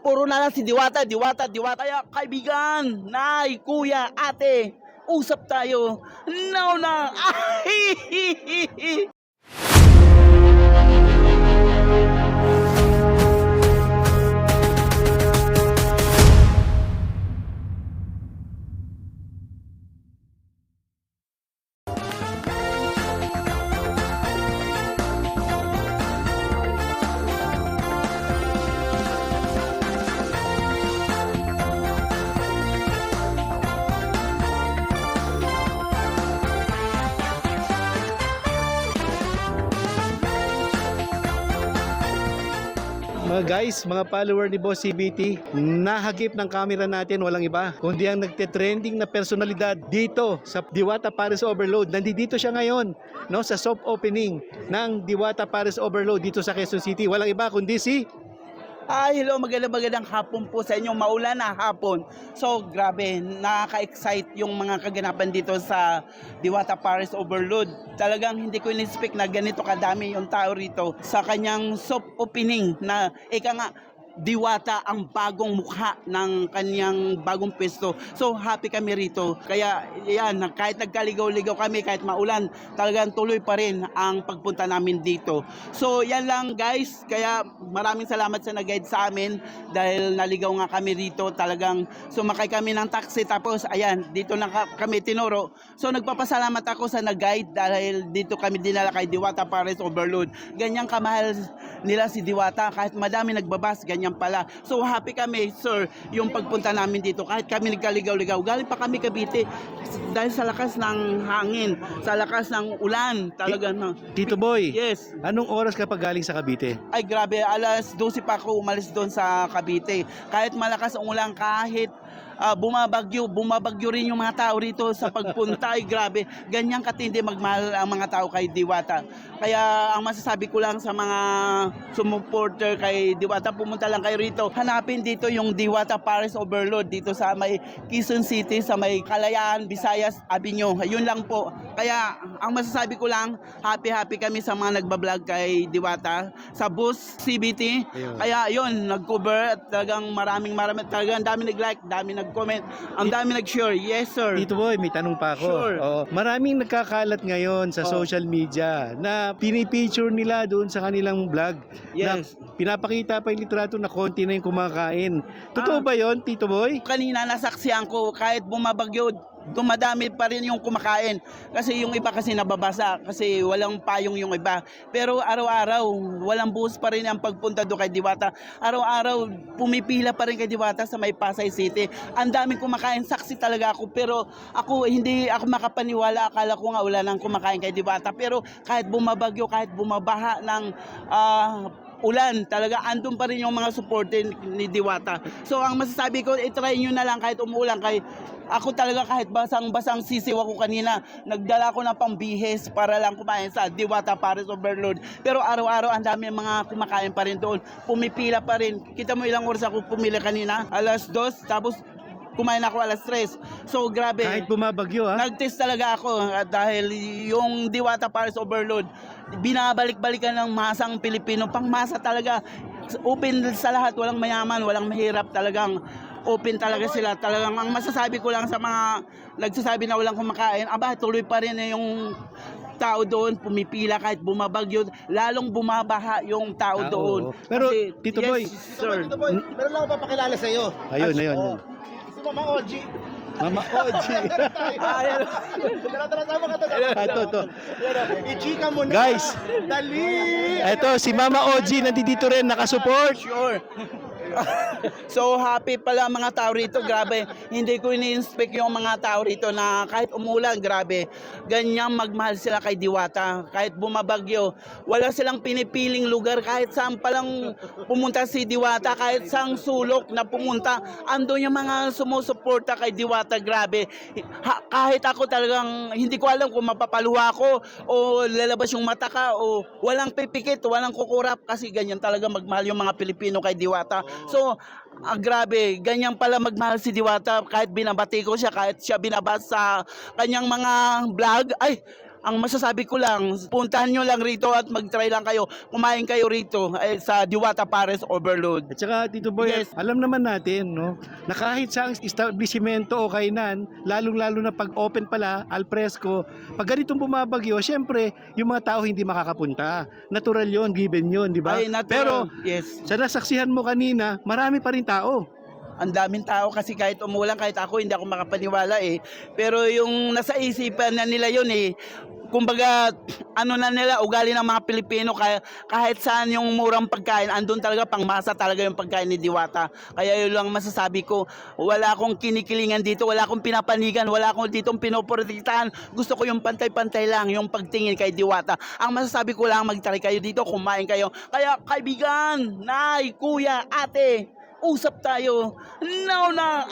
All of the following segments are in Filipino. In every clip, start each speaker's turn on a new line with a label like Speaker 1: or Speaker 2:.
Speaker 1: Puro na lang si Diwata, Diwata, Diwata. Kaya kaibigan, nay, kuya, ate, usap tayo. Now na.
Speaker 2: Mga guys, mga follower ni Boss CBT, nahagip ng camera natin walang iba kundi ang nagte-trending na personalidad dito sa Diwata Paris Overload. Nandito siya ngayon, no, sa soft opening ng Diwata Paris Overload dito sa Quezon City. Walang iba kundi si
Speaker 1: Hello, magandang hapon po sa inyo. Maulan na hapon. So, grabe, nakaka-excite yung mga kaganapan dito sa Diwata Paris Overload. Talagang hindi ko in-expect na ganito kadami yung tao rito sa kanyang soft opening na ika nga, Diwata ang bagong mukha ng kanyang bagong pwesto. So happy kami rito. Kaya yan, kahit nagkaligaw-ligaw kami, kahit maulan, talagang tuloy pa rin ang pagpunta namin dito. So yan lang guys. Kaya maraming salamat sa nag-guide sa amin dahil naligaw nga kami rito. Talagang sumakay kami ng taxi tapos ayan, dito na kami tinuro. So nagpapasalamat ako sa nag-guide dahil dito kami dinala kay Diwata Paris Overload. Ganyang kamahal nila si Diwata kahit madami nagbabas, ganyan pala. So happy kami sir yung pagpunta namin dito kahit kami nagkaligaw-ligaw. Galing pa kami Cavite dahil sa lakas ng hangin, sa lakas ng ulan talaga na.
Speaker 2: Tito Boy.
Speaker 1: Yes.
Speaker 2: Anong oras ka pa galing sa Cavite?
Speaker 1: Ay grabe, alas 12 pa ako umalis doon sa Cavite. Kahit malakas ang ulan, kahit bumabagyo rin yung mga tao rito sa pagpunta. Ay grabe, ganyang katindi magmahal ang mga tao kay Diwata. Kaya ang masasabi ko lang sa mga sumuporter kay Diwata, pumunta lang kayo rito. Hanapin dito yung Diwata Paris Overload dito sa may Quezon City, sa may Kalayaan, Visayas Avenue. Yun lang po. Kaya ang masasabi ko lang, happy kami sa mga nagbablog kay Diwata sa Bus CBT.
Speaker 2: Ayun.
Speaker 1: Kaya yun, nag-cover at talagang marami, talagang dami nag-like, dami nag-comment, ang dami nag-share. Yes sir.
Speaker 2: Tito Boy, may tanong pa ako.
Speaker 1: Sure.
Speaker 2: Oo. Maraming nagkakalat ngayon sa social media na pinipicture nila doon sa kanilang vlog.
Speaker 1: Yes.
Speaker 2: Na pinapakita pa yung litrato na konti na yung kumakain. Totoo ba yon, Tito Boy?
Speaker 1: Kanina nasaksihan ko kahit bumabagyo, dumadami pa rin yung kumakain kasi yung iba kasi nababasa kasi walang payong yung iba, pero araw-araw walang buhos pa rin ang pagpunta do kay Diwata. Araw-araw pumipila pa rin kay Diwata sa may Pasay City. Ang daming kumakain, saksi talaga ako, pero ako hindi ako makapaniwala. Akala ko nga wala nang kumakain kay Diwata, pero kahit bumabagyo, kahit bumabaha ng ulan, talaga andun pa rin yung mga supporter ni Diwata. So ang masasabi ko, i-try nyo na lang kahit umuulan. Kay ako talaga kahit basang-basang sisiw ako kanina, nagdala ko ng pambihis para lang kumain sa Diwata Paris Overload. Pero araw-araw ang dami mga kumakain pa rin doon. Pumipila pa rin. Kita mo ilang oras ako pumila kanina? Alas 2, tapos kumain ako alas 3. So grabe.
Speaker 2: Kahit bumabagyo ha?
Speaker 1: Nag-test talaga ako dahil yung Diwata Paris Overload, binabalik-balikan ng masang Pilipino. Pangmasa talaga. Open sa lahat. Walang mayaman, walang mahirap. Talagang open talaga sila. Talagang ang masasabi ko lang sa mga nagsasabi na walang kumakain, tuloy pa rin yung tao doon, pumipila kahit bumabagyo, lalong bumabaha yung tao doon.
Speaker 2: Pero,
Speaker 1: Kasi,
Speaker 2: Tito Boy,
Speaker 1: sir.
Speaker 3: Tito Boy, meron lang ako papakilala sa iyo.
Speaker 2: ayun.
Speaker 3: Si Mama Oji.
Speaker 2: Mama Oji.
Speaker 3: Tara, sama ka to. I-chika mo na.
Speaker 2: Guys.
Speaker 3: Dali.
Speaker 2: Eto, si Mama Oji nandito rin, nakasupport.
Speaker 1: Sure. So happy pala mga tao rito, grabe. Hindi ko ini-inspect yung mga tao rito na kahit umulan, grabe. Ganyan magmahal sila kay Diwata. Kahit bumabagyo, wala silang pinipiling lugar. Kahit saan palang pumunta si Diwata, kahit saang sulok na pumunta, andun yung mga sumusuporta kay Diwata, grabe. Kahit ako talagang hindi ko alam kung mapapaluha ako o lalabas yung mata ka o walang pipikit, walang kukurap kasi ganyan talaga magmahal yung mga Pilipino kay Diwata. So, grabe, ganyan pala magmahal si Diwata kahit binabati ko siya, kahit siya binabasa sa kanyang mga vlog. Ay, ang masasabi ko lang, puntahan nyo lang rito at mag-try lang kayo. Kumain kayo rito sa Diwata Paris Overload.
Speaker 2: At saka Tito Boy,
Speaker 1: Yes.
Speaker 2: alam naman natin, no, na kahit sa establishmento o kainan, lalong-lalo na pag open pala, al fresco, pag ganitong bumabagyo, syempre, yung mga tao hindi makakapunta. Natural yon, given yon, di ba?
Speaker 1: Ay, natural.
Speaker 2: Pero
Speaker 1: Yes.
Speaker 2: sa nasaksihan mo kanina, marami pa rin tao.
Speaker 1: Ang daming tao kasi kahit umulan, kahit ako hindi ako makapaniwala eh. Pero yung nasa isipan na nila yun eh, kumbaga ano na nila, ugali ng mga Pilipino, kahit saan yung murang pagkain, andun talaga pangmasa talaga yung pagkain ni Diwata. Kaya yun lang masasabi ko, wala akong kinikilingan dito, wala akong pinapanigan, wala akong ditong pinoprotektahan. Gusto ko yung pantay-pantay lang, yung pagtingin kay Diwata. Ang masasabi ko lang, mag-try kayo dito, kumain kayo. Kaya kaibigan, nay, kuya, ate, usap tayo. Now na.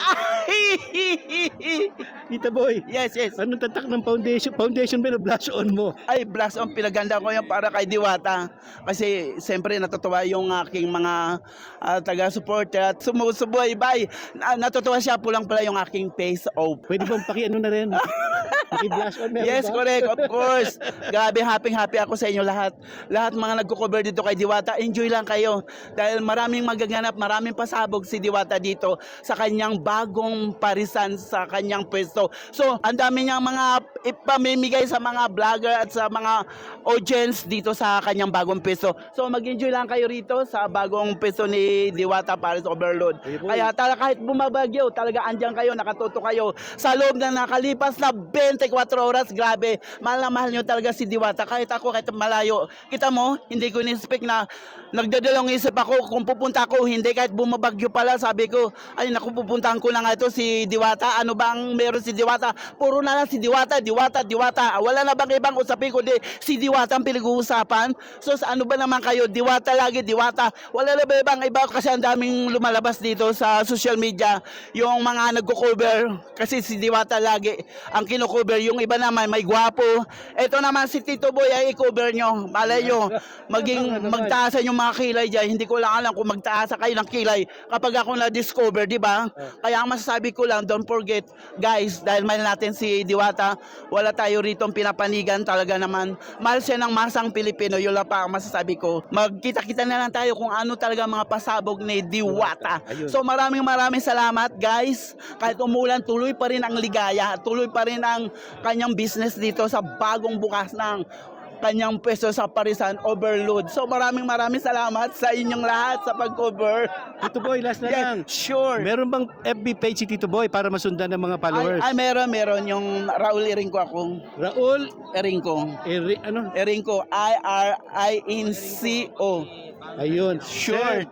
Speaker 2: Tito Boy,
Speaker 1: Yes, yes.
Speaker 2: anong tatak ng foundation? Foundation ba na blush on mo?
Speaker 1: Ay, blast on, pinaganda ko yan para kay Diwata. Kasi siyempre natutuwa yung aking mga taga-supporter at sumusubaybay. Natutuwa siya, pulang pala yung aking face off.
Speaker 2: Pwede bang paki-ano na rin? Paki-blush on meron
Speaker 1: Yes,
Speaker 2: ba?
Speaker 1: correct, of course. Grabe, happy ako sa inyo lahat. Lahat mga nagko-cover dito kay Diwata, enjoy lang kayo. Dahil maraming magaganap, maraming pasabog si Diwata dito sa kanyang bagong parisan, sa kanyang pwesto. So, ang dami niyang mga ipamimigay sa mga vlogger at sa mga audience dito sa kanyang bagong pwesto. So, mag-enjoy lang kayo rito sa bagong pwesto ni Diwata Paris Overload. Kaya kahit bumabagyo, talaga andyan kayo, nakatuto kayo. Sa loob na nakalipas na 24 oras, grabe, mahal na mahal nyo talaga si Diwata. Kahit ako, kahit malayo. Kita mo, hindi ko in-expect na nagdadalawang isip ako kung pupunta ako, hindi kahit bumabagyo pala, sabi ko, ay naku, pupuntahan ko na nga ito si Diwata. Ano bang meron si Diwata? Puro na lang si Diwata, Diwata, Diwata. Wala na bang ibang usapin kundi si Diwata ang pinag-uusapan? So sa ano ba naman kayo? Diwata lagi, Diwata. Wala na ba ibang iba? Kasi ang daming lumalabas dito sa social media, yung mga nagko-cover, kasi si Diwata lagi ang kino-cover. Yung iba naman may gwapo. Ito naman si Tito Boy ay i-cover nyo. Malay nyo, magtaasan yung mga kilay dyan. Hindi ko lang alam kung magtaasa kayo ng kilay kapag ako na-discover, di ba? Kaya ang masasabi ko lang, don't forget, guys, dahil mahal natin si Diwata, wala tayo rito pinapanigan, talaga naman. Mahal siya ng masang Pilipino, yun lang pa ang masasabi ko. Magkita-kita na lang tayo kung ano talaga mga pasabog ni Diwata. So maraming salamat, guys. Kahit umulan, tuloy pa rin ang ligaya, tuloy pa rin ang kanyang business dito sa bagong bukas ng kanyang pwesto sa Parisan Overload. So maraming salamat sa inyong lahat sa pag-cover.
Speaker 2: Tito Boy, last na lang.
Speaker 1: Sure.
Speaker 2: Meron bang FB page si Tito Boy para masundan ng mga followers?
Speaker 1: Ay, meron yung Raul Irinco ako.
Speaker 2: Raul,
Speaker 1: Irinco.
Speaker 2: ano?
Speaker 1: Irinco, IRINCO.
Speaker 2: Ayun.
Speaker 1: Short.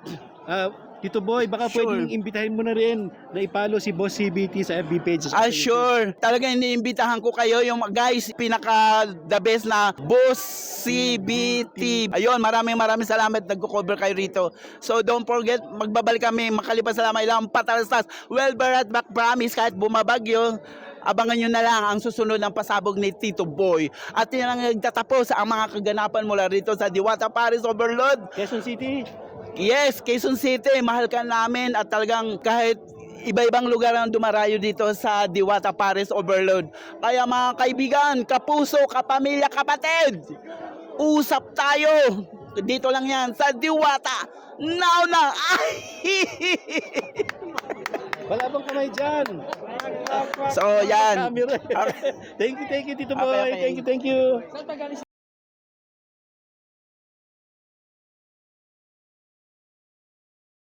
Speaker 2: Tito Boy, baka
Speaker 1: Sure.
Speaker 2: pwedeng imbitahin mo na rin na i-follow si Boss CBT sa FB page.
Speaker 1: Sure. Talaga iniimbitahan ko kayo yung guys, pinaka the best na Boss CBT. Ayun, maraming salamat nagko-cover kayo rito. So don't forget, magbabalik kami makalipas sa lamang ilang patalastas. Well, Barat back promise kahit bumabagyo. Abangan nyo na lang ang susunod ng pasabog ni Tito Boy. At yan ang nagtatapos ang mga kaganapan mula rito sa Diwata Paris Overload.
Speaker 2: Quezon City.
Speaker 1: Yes, Quezon City, mahal ka namin at talagang kahit iba-ibang lugar ang dumarayo dito sa Diwata Paris Overload. Kaya mga kaibigan, kapuso, kapamilya, kapatid, usap tayo. Dito lang yan sa Diwata. Now na!
Speaker 2: Wala bang kamay dyan?
Speaker 1: So yan.
Speaker 2: Camera. Thank you Tito
Speaker 1: Okay,
Speaker 2: Boy.
Speaker 1: okay.
Speaker 2: Thank you.